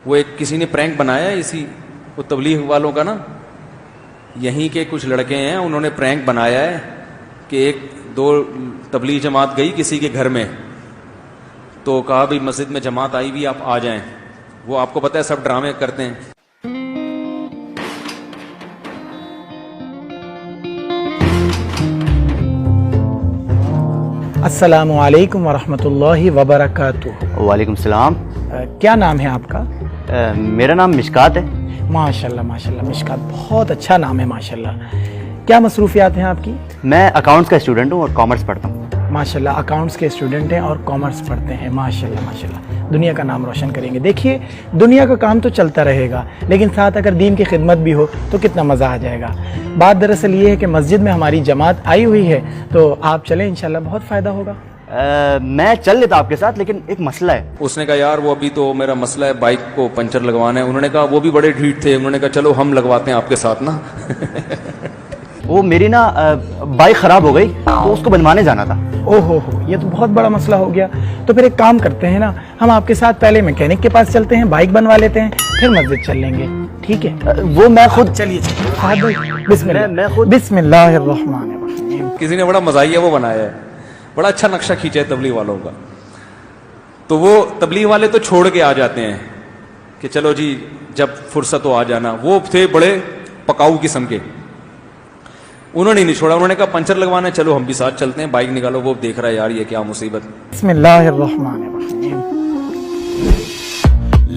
वो एक किसी ने प्रैंक बनाया है इसी वो तबलीग वालों का ना, यहीं के कुछ लड़के हैं, उन्होंने प्रैंक बनाया है कि एक दो तबलीग जमात गई किसी के घर में, तो कहा भाई मस्जिद में जमात आई हुई आप आ जाएं। वो आपको पता है सब ड्रामे करते हैं। अस्सलामु अलैकुम वरहमतुल्लाहि वबरकातुहू। वालेकुम सलाम। क्या नाम है आपका? मेरा नाम मिशकात है। माशाल्लाह माशाल्लाह, मिशकात बहुत अच्छा नाम है माशाल्लाह। क्या मसरूफियात हैं आपकी? मैं अकाउंट्स का स्टूडेंट हूँ और कॉमर्स पढ़ता हूँ। माशाल्लाह, अकाउंट्स के स्टूडेंट हैं और कॉमर्स पढ़ते हैं। माशाल्लाह माशाल्लाह, दुनिया का नाम रोशन करेंगे। देखिए, दुनिया का काम तो चलता रहेगा, लेकिन साथ अगर दीन की खिदमत भी हो तो कितना मज़ा आ जाएगा। बात दरअसल ये है कि मस्जिद में हमारी जमात आई हुई है, तो आप चलें, इंशाल्लाह बहुत फ़ायदा होगा। मैं चल लेता आपके साथ, लेकिन एक मसला है। उसने कहा यार वो अभी तो मेरा मसला है, बाइक को पंचर लगवाना है। उन्होंने कहा वो भी बड़े ढीठ थे, उन्होंने कहा चलो हम लगवाते हैं आपके साथ ना। वो मेरी ना बाइक खराब हो गई, तो उसको बनवाने जाना था। ओहो हो, ये तो बहुत बड़ा मसला हो गया। तो फिर एक काम करते हैं ना, हम आपके साथ पहले मैकेनिक के पास चलते हैं, बाइक बनवा लेते हैं, फिर मस्जिद चल लेंगे, ठीक है? वो मैं खुद चलिए बिस्मिल्लाहिर्रहमानिर्रहीम। किसी ने बड़ा मजाहिया वो बनाया है, बड़ा अच्छा नक्शा खींचा है तबलीग वालों का। तो वो तबलीग वाले तो छोड़ के आ जाते हैं कि चलो जी जब फुर्सत हो आ जाना। वो थे बड़े पकाऊ किस्म के, उन्होंने नहीं छोड़ा। उन्होंने कहा पंचर लगवाना है, चलो हम भी साथ चलते हैं, बाइक निकालो। वो देख रहा है यार ये क्या मुसीबत। बिस्मिल्लाहिर्रहमानिर्रहीम।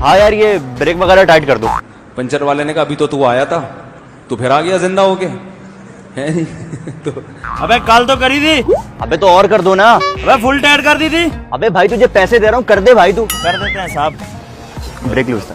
हाँ यार, ये ब्रेक वगैरह टाइट कर दो। पंचर वाले ने कहा अभी तो तू आया था, तू फिर आ गया जिंदा होके, है नहीं? तो अबे कल तो करी थी। अबे तो और कर दो ना। अबे फुल टाइट कर दी थी। अबे भाई तुझे पैसे दे रहा हूँ, कर दे भाई तू। कर देते हैं साहब। ब्रेक लूज था।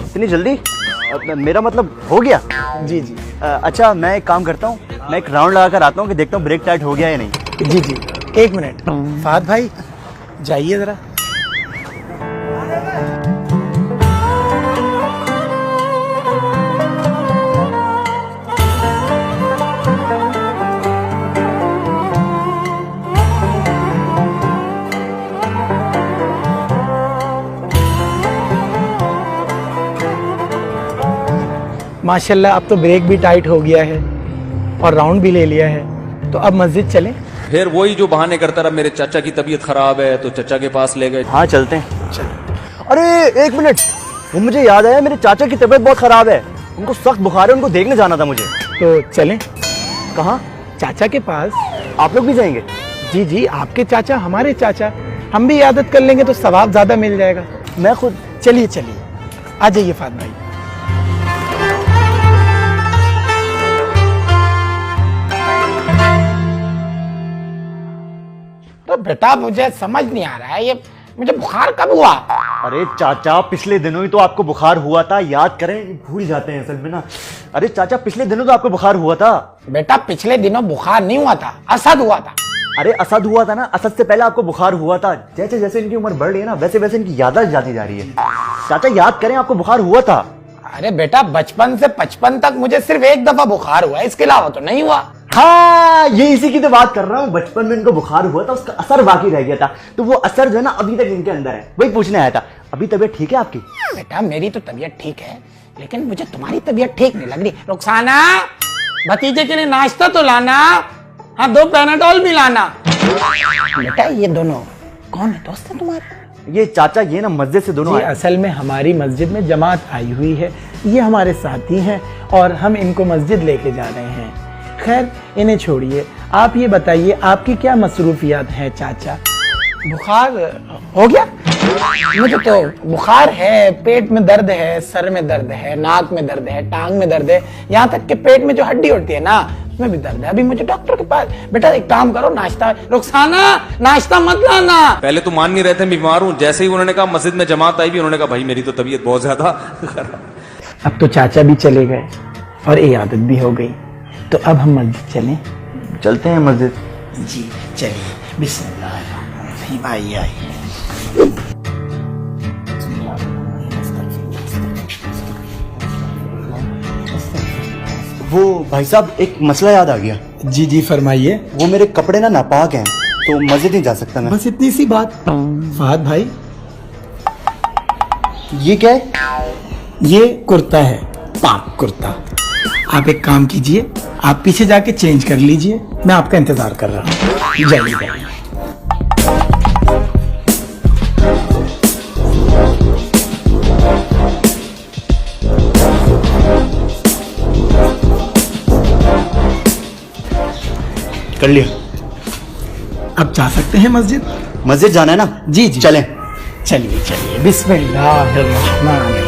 इतनी जल्दी? मेरा मतलब हो गया। जी जी अच्छा, मैं एक काम करता हूँ, मैं एक राउंड लगा कर आता हूँ कि देखता हूँ ब्रेक टाइट हो गया या नहीं। जी जी, एक मिनट फहद भाई, जाइए जरा। माशाल्लाह, अब तो ब्रेक भी टाइट हो गया है और राउंड भी ले लिया है, तो अब मस्जिद चलें। फिर वही जो बहाने करता रहा, मेरे चाचा की तबीयत खराब है तो चाचा के पास ले गए। हाँ चलते हैं। अरे एक मिनट, वो मुझे याद आया, मेरे चाचा की तबीयत बहुत खराब है, उनको सख्त बुखार है, उनको देखने जाना था मुझे। तो चलें। कहाँ? चाचा के पास। आप लोग भी जाएंगे? जी जी, आपके चाचा हमारे चाचा, हम भी इयादत कर लेंगे तो सवाब ज्यादा मिल जाएगा। मैं खुद। चलिए चलिए, आ जाइए फहद भाई। तो बेटा मुझे समझ नहीं आ रहा है, ये मुझे बुखार कब हुआ? अरे चाचा, पिछले दिनों ही तो आपको बुखार हुआ था, याद करें, भूल जाते हैं असल में ना। अरे चाचा, पिछले दिनों तो आपको बुखार हुआ था। बेटा पिछले दिनों बुखार नहीं हुआ था, असद हुआ था। अरे असद हुआ था ना, असद से पहले आपको बुखार हुआ था। जैसे जैसे इनकी उम्र बढ़ रही है ना, वैसे वैसे इनकी याददाश्त जाती जा रही है। चाचा याद करें, आपको बुखार हुआ था। अरे बेटा, बचपन से 55 तक मुझे सिर्फ एक दफा बुखार हुआ है, इसके अलावा तो नहीं हुआ। हाँ, ये इसी की तो बात कर रहा हूँ। बचपन में इनको बुखार हुआ था, उसका असर बाकी रह गया था, तो वो असर जो है ना अभी तक इनके अंदर है, वही पूछने आया था। अभी तबीयत ठीक है आपकी? बेटा मेरी तो तबीयत ठीक है, लेकिन मुझे तुम्हारी तबीयत ठीक नहीं लग रही। रुखसाना, भतीजे के लिए नाश्ता तो लाना। हाँ, 2 पैनाडोल भी लाना। बेटा ये दोनों कौन है, दोस्त है तुम्हारे? ये चाचा, ये ना मस्जिद से दोनों आए। असल में हमारी मस्जिद में जमात आई हुई है, ये हमारे साथी हैं और हम इनको मस्जिद लेके जा रहे हैं। खैर इन्हें छोड़िए, आप ये बताइए आपकी क्या मसरूफियात हैं चाचा? बुखार हो गया? मुझे तो बुखार है, पेट में दर्द है, सर में दर्द है, नाक में दर्द है, टांग में दर्द है, यहाँ तक कि पेट में जो हड्डी होती है ना उसमें भी दर्द है। अभी मुझे डॉक्टर के पास। बेटा एक काम करो, नाश्ता। रुखसाना, नाश्ता मत लाना। पहले तो मान नहीं रहे थे बीमार हूं, जैसे ही उन्होंने कहा मस्जिद में जमात आई भी, उन्होंने कहा भाई मेरी तो तबीयत बहुत ज्यादा खराब। अब तो चाचा भी चले गए और इयादत भी हो गई, तो अब हम मस्जिद चलें? चलते हैं मस्जिद। जी चलिए, बिस्मिल्लाह। आइए आइए। वो भाई साहब, एक मसला याद आ गया। जी जी फरमाइए। वो मेरे कपड़े ना नापाक हैं, तो मस्जिद नहीं जा सकता मैं। बस इतनी सी बात। फहद भाई, ये क्या है? ये कुर्ता है, पाक कुर्ता। आप एक काम कीजिए, आप पीछे जाके चेंज कर लीजिए, मैं आपका इंतजार कर रहा हूँ। जाइए जाइए। कर लिया। अब जा सकते हैं मस्जिद? मस्जिद जाना है ना? जी जी चलें। चलिए चलिए। बिस्मिल्लाहिर्रहमानिर्रहीम।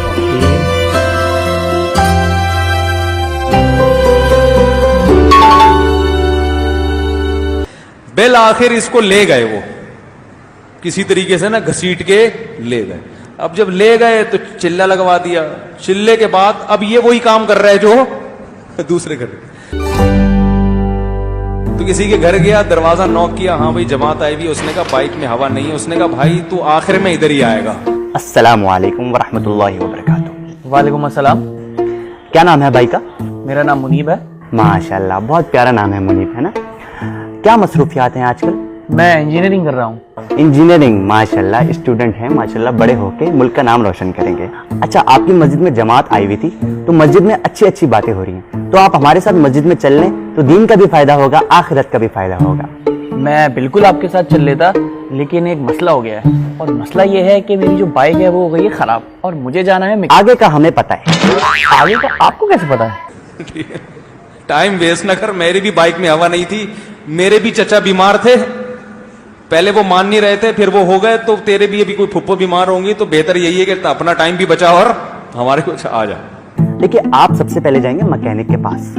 बिल आखिर इसको ले गए, वो किसी तरीके से ना घसीट के ले गए। अब जब ले गए तो चिल्ला लगवा दिया। चिल्ले के बाद अब ये वही काम कर रहा है जो दूसरे घर। तो किसी के घर गया, दरवाजा नॉक किया, हाँ भाई जमात आई हुई। उसने कहा बाइक में हवा नहीं है। उसने कहा भाई तू आखिर में इधर ही आएगा। अस्सलामु अलैकुम वरहमतुल्लाहि वबरकातुहू। वालेकुम अस्सलाम। क्या नाम है भाई का? मेरा नाम मुनीब है। माशाल्लाह, बहुत प्यारा नाम है मुनीब, है ना? क्या मसरूफियात हैं आजकल? मैं इंजीनियरिंग कर रहा हूँ। इंजीनियरिंग, माशाल्लाह, स्टूडेंट हैं माशाल्लाह, बड़े होके मुल्क का नाम रोशन करेंगे। अच्छा, आपकी मस्जिद में जमात आई हुई थी, तो मस्जिद में अच्छी अच्छी बातें हो रही हैं, तो आप हमारे साथ मस्जिद में चल लें तो दीन का भी फायदा होगा, आखिरत का भी फायदा होगा। मैं बिल्कुल आपके साथ चल लेता, लेकिन एक मसला हो गया है। और मसला ये है कि मेरी जो बाइक है वो हो गई है खराब, और मुझे जाना है आगे का हमें पता है। आगे तो आपको कैसे पता है? टाइम वेस्ट न कर। मेरी भी बाइक में हवा नहीं थी। मेरे भी चचा बीमार थे, पहले वो मान नहीं रहे थे, फिर वो हो गए। तो तेरे भी अभी कोई फुप्पो बीमार होंगी, तो बेहतर यही है कि अपना टाइम भी बचा और हमारे कुछ आ जा। देखिए, आप सबसे पहले जाएंगे मैकेनिक के पास।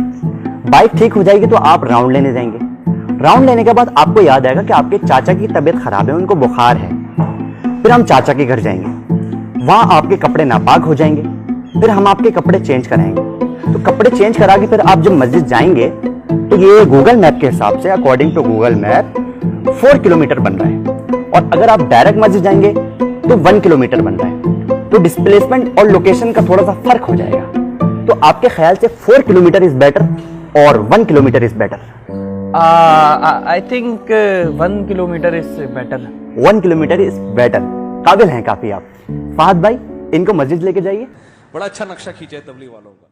बाइक ठीक हो जाएगी तो आप राउंड लेने जाएंगे। राउंड लेने के बाद आपको याद आएगा कि आपके चाचा की तबीयत खराब है, उनको बुखार है। फिर हम चाचा के घर जाएंगे, वहां आपके कपड़े नापाक हो जाएंगे। फिर हम आपके कपड़े चेंज कराएंगे। तो कपड़े चेंज करा के फिर आप जब मस्जिद जाएंगे तो ये गूगल मैप के हिसाब से, according to Google map, 4 kilometre बन रहा है। और अगर आप डायरेक्ट मस्जिद जाएंगे तो 1 किलोमीटर बन रहा है। तो डिस्प्लेसमेंट और लोकेशन का थोड़ा सा फर्क हो जाएगा। तो आपके ख्याल से 4 किलोमीटर इज बेटर और 1 kilometre is better? I think 1 kilometre is better. 1 kilometre is better. काबिल हैं काफी आप। फहद भाई, इनको मस्जिद लेके जाइए। बड़ा अच्छा नक्शा खींचा है तबलीग वालों का।